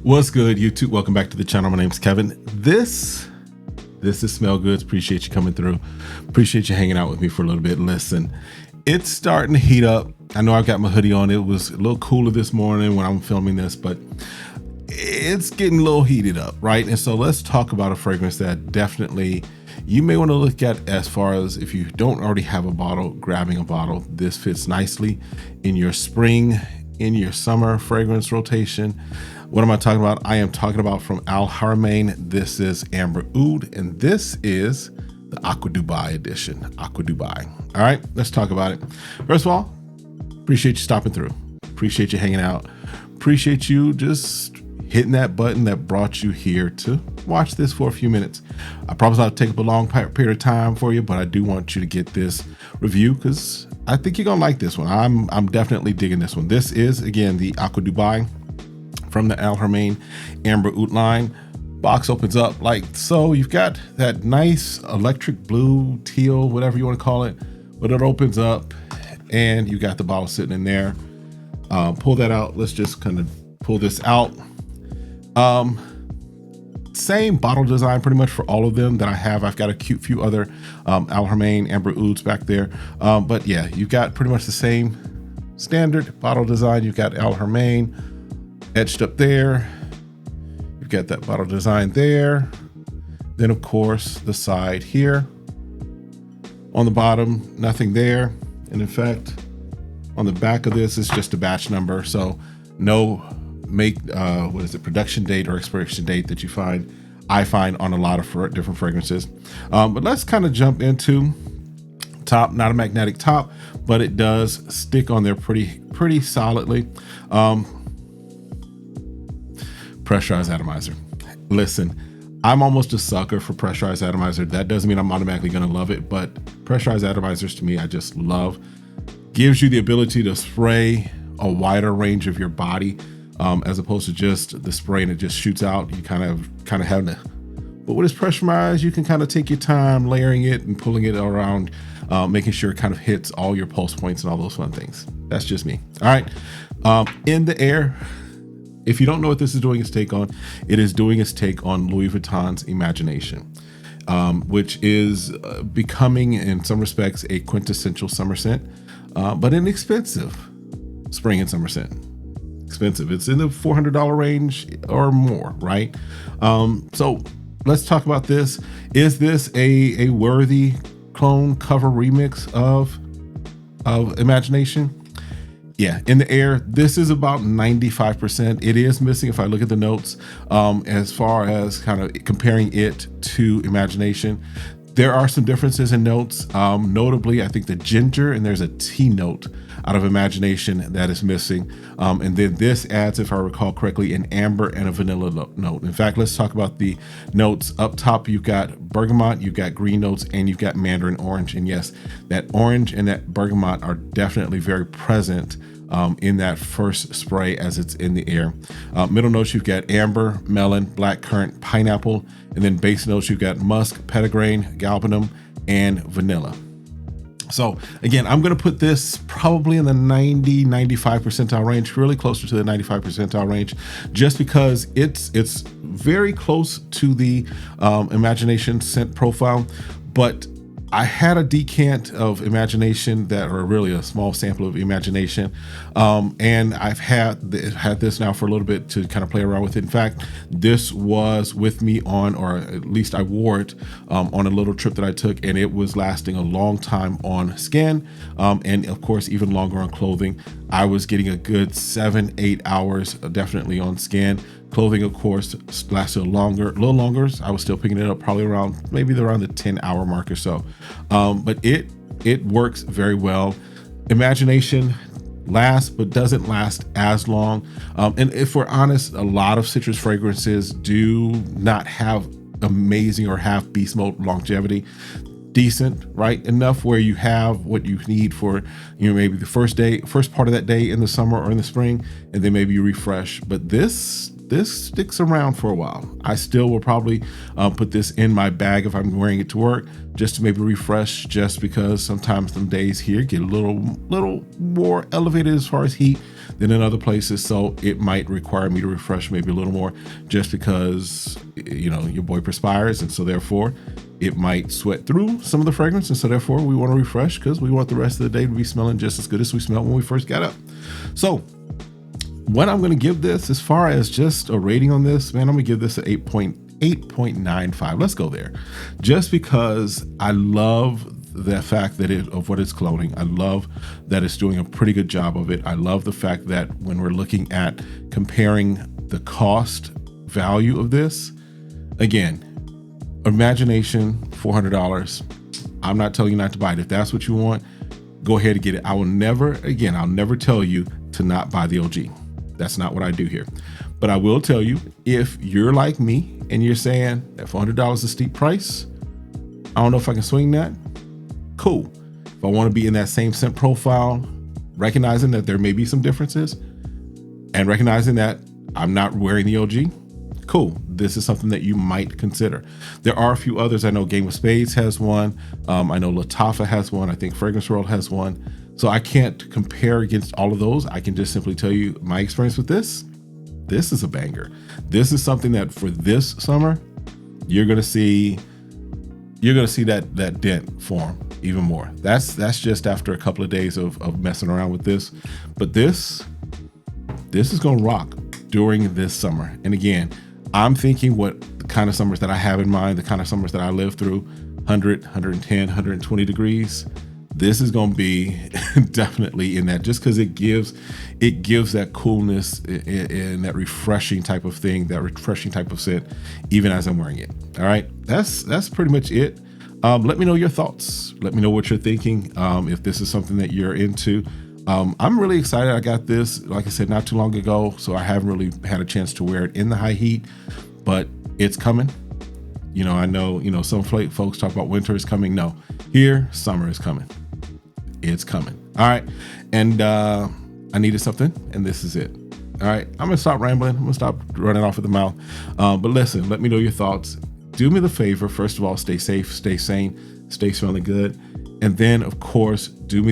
What's good, YouTube? Welcome back to the channel. My name's Kevin. This is SmellGoodz. Appreciate you coming through. Appreciate you hanging out with me for a little bit. Listen, it's starting to heat up. I know I've got my hoodie on. It was a little cooler this morning when I'm filming this, but it's getting a little heated up, right? And so let's talk about a fragrance that definitely you may want to look at as far as if you don't already have a bottle, grabbing a bottle. This fits nicely in your spring, in your summer fragrance rotation. What am I talking about? I am talking about from Al Haramain. This is Amber Oud, and this is the Aqua Dubai edition. Aqua Dubai. All right, let's talk about it. First of all, appreciate you stopping through. Appreciate you hanging out. Appreciate you just hitting that button that brought you here to watch this for a few minutes. I promise I'll take up a long period of time for you, but I do want you to get this review because I think you're gonna like this one. I'm definitely digging this one. This is, again, the Aqua Dubai from the Al Haramain Amber Oud line. Box opens up like so. You've got that nice electric blue, teal, whatever you want to call it, but it opens up and you got the bottle sitting in there. Pull that out. Let's just kind of pull this out. Same bottle design pretty much for all of them that I have. I've got a cute few other Al Haramain Amber Ouds back there. But yeah, you've got pretty much the same standard bottle design. You've got Al Haramain etched up there. You've got that bottle design there. Then of course the side here. On the bottom, nothing there. And in fact, on the back of this is just a batch number. So no production date or expiration date that I find on a lot of different fragrances. But let's kind of jump into top. Not a magnetic top, but it does stick on there pretty solidly. Pressurized atomizer. Listen, I'm almost a sucker for pressurized atomizer. That doesn't mean I'm automatically going to love it, but pressurized atomizers to me, I just love. Gives you the ability to spray a wider range of your body, as opposed to just the spray and it just shoots out. You kind of have to, but when it's pressurized, you can kind of take your time layering it and pulling it around, making sure it kind of hits all your pulse points and all those fun things. That's just me. All right. In the air. If you don't know what this is doing its take on, it is doing its take on Louis Vuitton's Imagination, which is becoming, in some respects, a quintessential summer scent, but an expensive spring and summer scent. Expensive. It's in the $400 range or more, right? So let's talk about this. Is this a worthy clone cover remix of Imagination? Yeah, in the air, this is about 95%. It is missing, if I look at the notes, as far as kind of comparing it to Imagination. There are some differences in notes. Notably, I think the ginger, and there's a tea note out of Imagination that is missing. And then this adds, if I recall correctly, an amber and a vanilla note. In fact, let's talk about the notes. Up top, you've got bergamot, you've got green notes, and you've got mandarin orange. And yes, that orange and that bergamot are definitely very present in that first spray as it's in the air. Middle notes, you've got amber, melon, blackcurrant, pineapple, and then base notes, you've got musk, petitgrain, galbanum, and vanilla. So again, I'm going to put this probably in the 90-95 percentile range, really closer to the 95 percentile range, just because it's very close to the Imagination scent profile. But I had a decant of Imagination or really a small sample of Imagination, and I've had this now for a little bit to kind of play around with it. In fact, this was with me on, or at least I wore it on a little trip that I took, and it was lasting a long time on skin, and of course even longer on clothing. I was getting a good 7-8 hours definitely on skin. Clothing, of course, lasted a little longer. I was still picking it up probably around the 10-hour mark or so. But it works very well. Imagination lasts, but doesn't last as long. And if we're honest, a lot of citrus fragrances do not have amazing or have beast mode longevity. Decent, right? Enough where you have what you need for, maybe the first part of that day in the summer or in the spring, and then maybe you refresh. But this sticks around for a while. I still will probably put this in my bag if I'm wearing it to work, just to maybe refresh, just because sometimes some days here get a little more elevated as far as heat than in other places. So it might require me to refresh maybe a little more, just because, you know, your boy perspires. And so therefore it might sweat through some of the fragrance. And so therefore we want to refresh, because we want the rest of the day to be smelling just as good as we smelled when we first got up. So what I'm going to give this, as far as just a rating on this, man, I'm going to give this an 8.95. Let's go there, just because I love the fact that of what it's cloning. I love that it's doing a pretty good job of it. I love the fact that when we're looking at comparing the cost value of this, again, imagination, $400. I'm not telling you not to buy it. If that's what you want, go ahead and get it. I'll never tell you to not buy the OG. That's not what I do here. But I will tell you, if you're like me and you're saying that $400 is a steep price, I don't know if I can swing that, cool. If I want to be in that same scent profile, recognizing that there may be some differences and recognizing that I'm not wearing the OG, cool. This is something that you might consider. There are a few others. I know Game of Spades has one. I know Lattafa has one. I think Fragrance World has one. So I can't compare against all of those. I can just simply tell you my experience with this. This is a banger. This is something that for this summer, you're gonna see that dent form even more. That's just after a couple of days of messing around with this. But this is gonna rock during this summer. And again, I'm thinking what the kind of summers that I have in mind, the kind of summers that I live through, 100, 110, 120 degrees. This is going to be definitely in that, just because it gives that coolness and that refreshing type of thing, that refreshing type of scent, even as I'm wearing it. All right, that's pretty much it. Let me know your thoughts. Let me know what you're thinking. If this is something that you're into. I'm really excited. I got this, like I said, not too long ago, so I haven't really had a chance to wear it in the high heat, but it's coming. You know, I know, some folks talk about winter is coming. No, here, summer is coming. It's coming. All right. And I needed something, and this is it. All right. I'm going to stop rambling. I'm going to stop running off at the mouth. But listen, let me know your thoughts. Do me the favor. First of all, stay safe, stay sane, stay smelling good. And then, of course, do me